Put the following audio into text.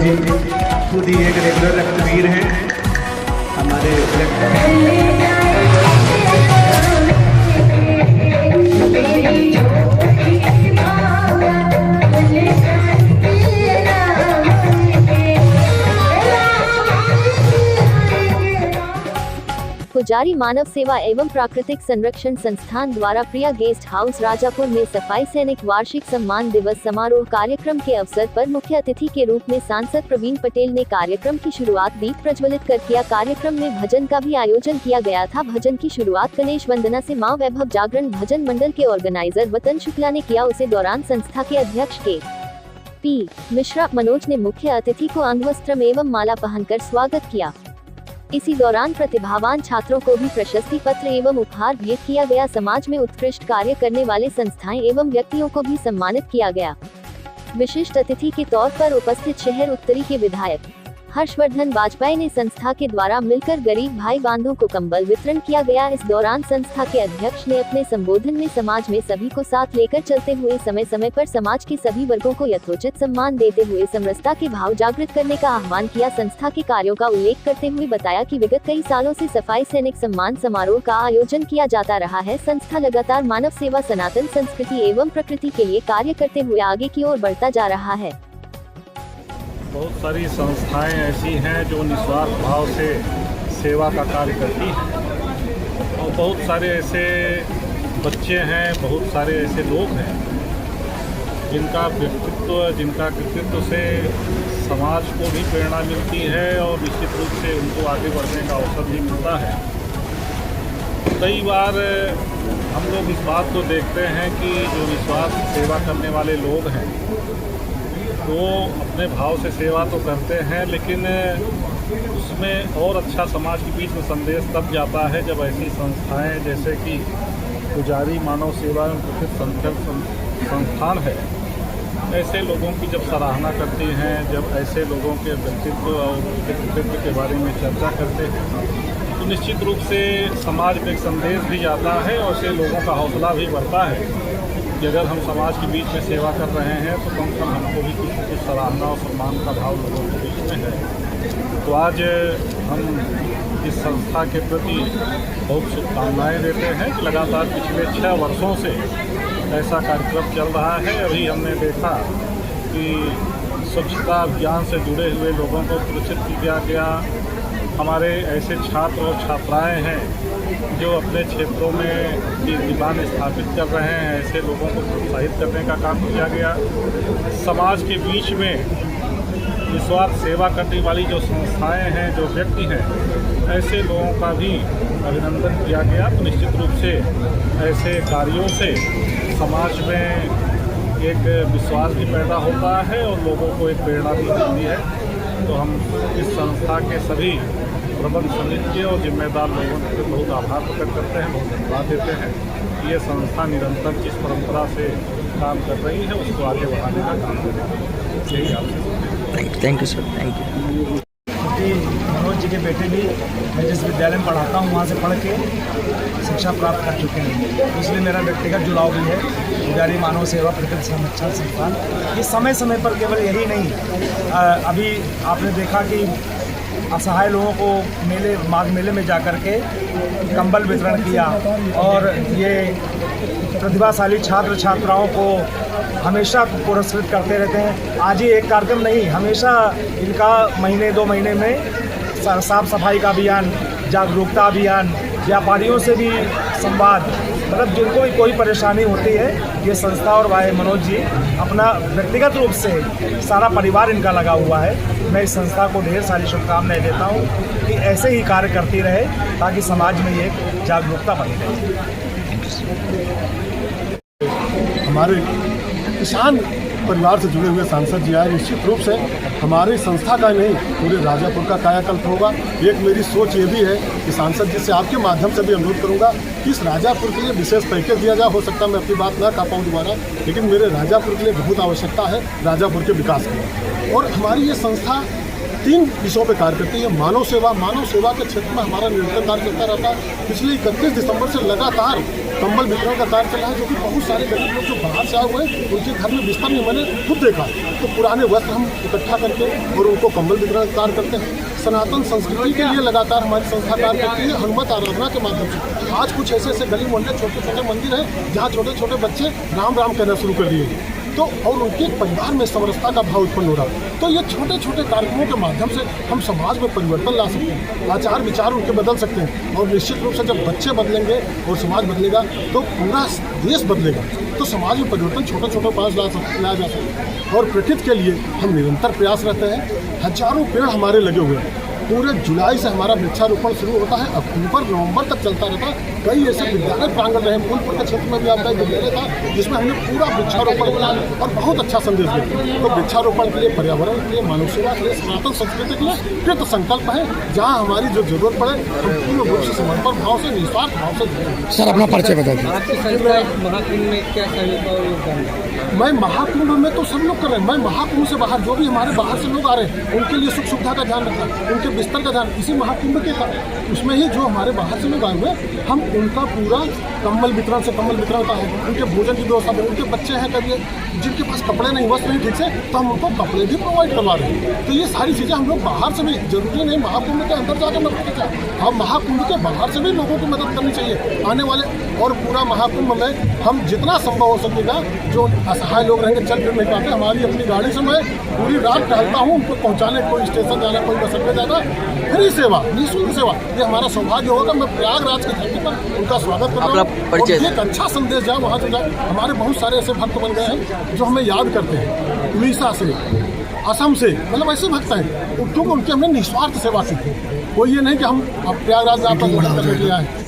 जी खुद ही एक रेगुलर रक्तवीर हैं हमारे पुजारी मानव सेवा एवं प्राकृतिक संरक्षण संस्थान द्वारा प्रिया गेस्ट हाउस राजापुर में सफाई सैनिक वार्षिक सम्मान दिवस समारोह कार्यक्रम के अवसर पर मुख्य अतिथि के रूप में सांसद प्रवीण पटेल ने कार्यक्रम की शुरुआत दीप प्रज्वलित कर किया। कार्यक्रम में भजन का भी आयोजन किया गया था। भजन की शुरुआत गणेश वंदना से मां वैभव जागरण भजन मंडल के ऑर्गेनाइजर वतन शुक्ला ने किया। उसे दौरान संस्था के अध्यक्ष के पी मिश्रा मनोज ने मुख्य अतिथि को अंगवस्त्र एवं माला पहनकर स्वागत किया। इसी दौरान प्रतिभावान छात्रों को भी प्रशस्ति पत्र एवं उपहार भेंट किया गया। समाज में उत्कृष्ट कार्य करने वाले संस्थाएं एवं व्यक्तियों को भी सम्मानित किया गया। विशिष्ट अतिथि के तौर पर उपस्थित शहर उत्तरी के विधायक हर्षवर्धन वाजपेयी ने संस्था के द्वारा मिलकर गरीब भाई बंधुओं को कंबल वितरण किया गया। इस दौरान संस्था के अध्यक्ष ने अपने संबोधन में समाज में सभी को साथ लेकर चलते हुए समय समय पर समाज के सभी वर्गों को यथोचित सम्मान देते हुए समरसता के भाव जागृत करने का आह्वान किया। संस्था के कार्यों का उल्लेख करते हुए बताया कि विगत कई सालों से सफाई सैनिक सम्मान समारोह का आयोजन किया जाता रहा है। संस्था लगातार मानव सेवा, सनातन संस्कृति एवं प्रकृति के लिए कार्य करते हुए आगे की ओर बढ़ता जा रहा है। बहुत सारी संस्थाएं ऐसी हैं जो निस्वार्थ भाव से सेवा का कार्य करती हैं और बहुत सारे ऐसे बच्चे हैं, बहुत सारे ऐसे लोग हैं जिनका व्यक्तित्व, जिनका कृतित्व से समाज को भी प्रेरणा मिलती है और निश्चित रूप से उनको आगे बढ़ने का अवसर भी मिलता है। कई बार हम लोग इस बात को देखते हैं कि जो निस्वार्थ सेवा करने वाले लोग हैं वो अपने भाव से सेवा तो करते हैं, लेकिन उसमें और अच्छा समाज के बीच में संदेश तब जाता है जब ऐसी संस्थाएं जैसे कि पुजारी मानव सेवा एवं प्राकृतिक संस्थान है, ऐसे लोगों की जब सराहना करती हैं, जब ऐसे लोगों के व्यक्तित्व और उनके कृतित्व के बारे में चर्चा करते हैं तो निश्चित रूप से समाज में एक संदेश भी जाता है और से लोगों का हौसला भी बढ़ता है कि अगर हम समाज के बीच में सेवा कर रहे हैं तो कम से कम हमको भी कुछ सराहना और सम्मान का भाव लोगों के बीच में है। तो आज हम इस संस्था के प्रति बहुत शुभकामनाएँ देते हैं कि लगातार पिछले 6 वर्षों से ऐसा कार्यक्रम चल रहा है। अभी हमने देखा कि स्वच्छता अभियान से जुड़े हुए लोगों को पुरस्कृत किया गया। हमारे ऐसे छात्र और छात्राएं हैं जो अपने क्षेत्रों में दुकान स्थापित कर रहे हैं, ऐसे लोगों को प्रोत्साहित करने का काम किया गया। समाज के बीच में निस्वार्थ सेवा करने वाली जो संस्थाएं हैं, जो व्यक्ति हैं, ऐसे लोगों का भी अभिनंदन किया गया। तो निश्चित रूप से ऐसे कार्यों से समाज में एक विश्वास भी पैदा होता है और लोगों को एक प्रेरणा भी मिलती है। तो हम इस संस्था के सभी प्रबंध समिति और जिम्मेदार लोगों से बहुत आभार प्रकट करते हैं, बहुत धन्यवाद देते हैं। ये संस्था निरंतर जिस परंपरा से काम कर रही है उसको आगे बढ़ाने का काम करेगी। यही आपसे thank you sir, thank you. Manoj ji के बेटे भी मैं जिस विद्यालय में पढ़ाता हूँ वहाँ से पढ़ के शिक्षा प्राप्त कर चुके हैं, इसलिए मेरा व्यक्तिगत जुड़ाव भी है पुजारी मानव सेवा प्राकृतिक संरक्षण संस्थान। ये समय समय पर केवल यही नहीं, अभी आपने देखा कि असहाय लोगों को माघ मेले में जाकर के कंबल वितरण किया और ये प्रतिभाशाली छात्र छात्राओं को हमेशा पुरस्कृत करते रहते हैं। आज ही एक कार्यक्रम नहीं, हमेशा इनका महीने 2 महीने में साफ सफाई का अभियान, जागरूकता अभियान, व्यापारियों से भी संवाद, मतलब जिनको भी कोई परेशानी होती है ये संस्था और भाई मनोज जी अपना व्यक्तिगत रूप से सारा परिवार इनका लगा हुआ है। मैं इस संस्था को ढेर सारी शुभकामनाएं देता हूँ कि ऐसे ही कार्य करती रहे ताकि समाज में ये जागरूकता बनी रहे। हमारे किसान परिवार से जुड़े हुए सांसद जी आए, निश्चित रूप से हमारी संस्था का नहीं पूरे राजापुर का कायाकल्प होगा। एक मेरी सोच ये भी है कि सांसद जी से आपके माध्यम से भी अनुरोध करूंगा कि इस राजापुर के लिए विशेष पैकेज दिया जाए। हो सकता है मैं अपनी बात ना कर पाऊँ दोबारा, लेकिन मेरे राजापुर के लिए बहुत आवश्यकता है राजापुर के विकास की। और हमारी ये संस्था 3 विषयों पर कार्य करती है। मानव सेवा के क्षेत्र में हमारा निरंतर कार्य चलता रहता है। पिछले 31 दिसंबर से लगातार कंबल वितरण का कार्य चल रहा है, जो कि बहुत सारे गरीब लोग जो बाहर से आए हुए हैं उनके घर में बिस्तर नहीं, मैंने खुद देखा। तो पुराने वस्त्र हम इकट्ठा करके और उनको कंबल वितरण का कार्य करते हैं। सनातन संस्कृति के लिए लगातार हमारी संस्था कार्य करती है हनुमत आराधना के माध्यम से। आज कुछ ऐसे गली मोहल्ले छोटे छोटे मंदिर हैं जहाँ छोटे छोटे बच्चे राम राम कहना शुरू कर दिए, तो और उनके परिवार में समरसता का भाव उत्पन्न हो रहा है। तो ये छोटे छोटे कार्यक्रमों के माध्यम से हम समाज में परिवर्तन ला सकते हैं, आचार विचार उनके बदल सकते हैं। और निश्चित रूप से जब बच्चे बदलेंगे और समाज बदलेगा तो पूरा देश बदलेगा। तो समाज में परिवर्तन छोटे छोटे पास लाया जा सकता है। और प्रकृति के लिए हम निरंतर प्रयास रहते हैं। हजारों पेड़ हमारे लगे हुए हैं। पूरे जुलाई से हमारा वृक्षारोपण शुरू होता है, अक्टूबर नवंबर तक चलता रहता है। कई ऐसे विद्यालय प्रांगण रहे, फूलपुर के क्षेत्र में भी आपका विद्यालय था जिसमें हमने पूरा वृक्षारोपण किया और बहुत अच्छा संदेश दिया। तो वृक्षारोपण के लिए, पर्यावरण के लिए, मानव सेवा के लिए, सनातन संस्कृति के लिए कृत संकल्प है। जहाँ हमारी जो जरूरत पड़े हम पूर्ण रूप से समर्पण भाव से, निस्वार्थ भाव से। सर अपना परिचय बता दीजिए। महाकुंभ में क्या सहयोग और योगदान? मैं महाकुंभ में तो सब लोग कर रहे हैं। मैं महाकुंभ से बाहर जो भी हमारे बाहर से लोग आ रहे हैं उनके लिए सुख सुविधा का ध्यान रखना, उनके बिस्तर का ध्यान, इसी महाकुंभ के उसमें ही जो हमारे बाहर से लोग आए हुए हम उनका पूरा कंबल वितरण का है, उनके भोजन की व्यवस्था है। उनके बच्चे हैं कभी जिनके पास कपड़े नहीं, वस्त्र नहीं ठीक से, तो हम उनको कपड़े भी प्रोवाइड करवा रहे हैं। तो ये सारी चीज़ें हम लोग बाहर से भी, जरूरी नहीं महाकुंभ के अंदर जाकर मदद करते हैं, हम महाकुंभ के बाहर से भी लोगों को मदद करनी चाहिए आने वाले। और पूरा महाकुंभ में हम जितना संभव हो सकेगा, जो असहाय लोग रहेंगे चल फिर नहीं पाते, हमारी अपनी गाड़ी से मैं पूरी रात टहलता हूँ उनको पहुँचाने, कोई स्टेशन जाना, कोई बस अड्डे जाना, फ्री सेवा, निःशुल्क सेवा। ये हमारा सौभाग्य होगा। मैं प्रयागराज की धरती पर उनका स्वागत कर रहा हूँ और एक अच्छा संदेश जाए वहाँ से जाए। हमारे बहुत सारे ऐसे भक्त बन गए हैं जो हमें याद करते हैं, उड़ीसा से, असम से, मतलब ऐसे भक्त हैं क्योंकि उनकी हमने निस्वार्थ सेवा सीखी। कोई ये नहीं कि हम प्रयागराज में आपका स्वागत करने के लिए आए।